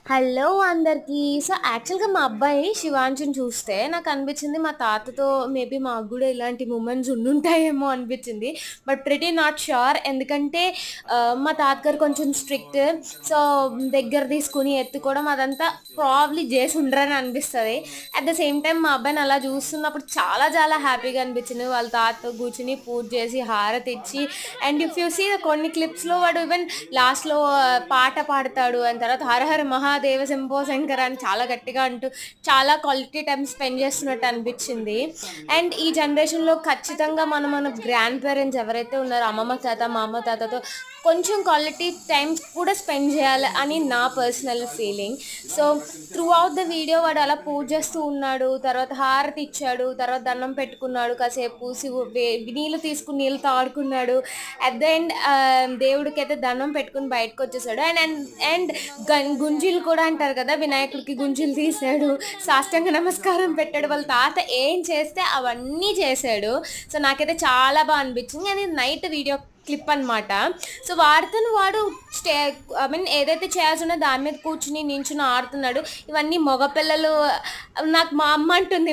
Hello అందరికీ. So, యాక్చువల్‌గా మా అబ్బాయి శివాంశుని చూస్తే నాకనిపించింది మా తాతతో మేబీ మాకు గూడా ఇలాంటి మూమెంట్స్ ఉండుంటాయేమో అనిపించింది. But pretty not sure. ఎందుకంటే మా తాతగారు కొంచెం స్ట్రిక్ట్. సో, దగ్గర తీసుకొని ఎత్తుకోవడం అదంతా ప్రాబబ్లీ చేసుండరని అనిపిస్తది. అట్ ద సేమ్ టైమ్ మా అబ్బాయిని అలా చూస్తున్నప్పుడు చాలా చాలా హ్యాపీగా అనిపించింది. వాళ్ళ తాతతో కూర్చొని పూజ చేసి, హారతిచ్చి అండ్ ఇఫ్ యూ సీ కొన్ని క్లిప్స్‌లో వాడు ఈవెన్ లాస్ట్‌లో పాట పాడతాడు. అండ్ తర్వాత 'హర హర మహాదేవ శంభో శంకర' అని చాలా గట్టిగా అంటూ చాలా క్వాలిటీ టైమ్ స్పెండ్ చేస్తున్నట్టు అనిపించింది. అండ్ ఈ జనరేషన్‌లో ఖచ్చితంగా మన గ్రాండ్ పేరెంట్స్ ఎవరైతే ఉన్నారో అమ్మమ్మ తాత, మా అమ్మ తాతతో కొంచెం క్వాలిటీ టైమ్ కూడా స్పెండ్ చేయాలి అని నా personal feeling. So, through out the video వాడు అలా పూజ చేస్తూ ఉన్నాడు. తర్వాత హారతి ఇచ్చాడు. తర్వాత దండం పెట్టుకున్నాడు. కాసేపు నీళ్ళు తీసుకొని నీళ్ళతో ఆడుకున్నాడు. అట్ ద ఎండ్ దేవుడికైతే దండం పెట్టుకొని బయటకొచ్చేసాడు. అండ్ అండ్ అండ్ గుంజీలు కూడా అంటారు కదా! వినాయకుడికి గుంజీలు తీసాడు. సాష్టాంగ నమస్కారం పెట్టాడు. వాళ్ళ తాత ఏం చేస్తే అవన్నీ చేశాడు. సో, నాకైతే చాలా అనిపించింది. అది నైట్ వీడియో క్లిప్ అనమాట. సో, వాడు ఐ మీన్ ఏదైతే చేయాల్సుందో దాని మీద కూర్చొని, నించొని ఆడుతున్నాడు. ఇవన్నీ మగపిల్లలు నాకు మా అమ్మ అంటుంది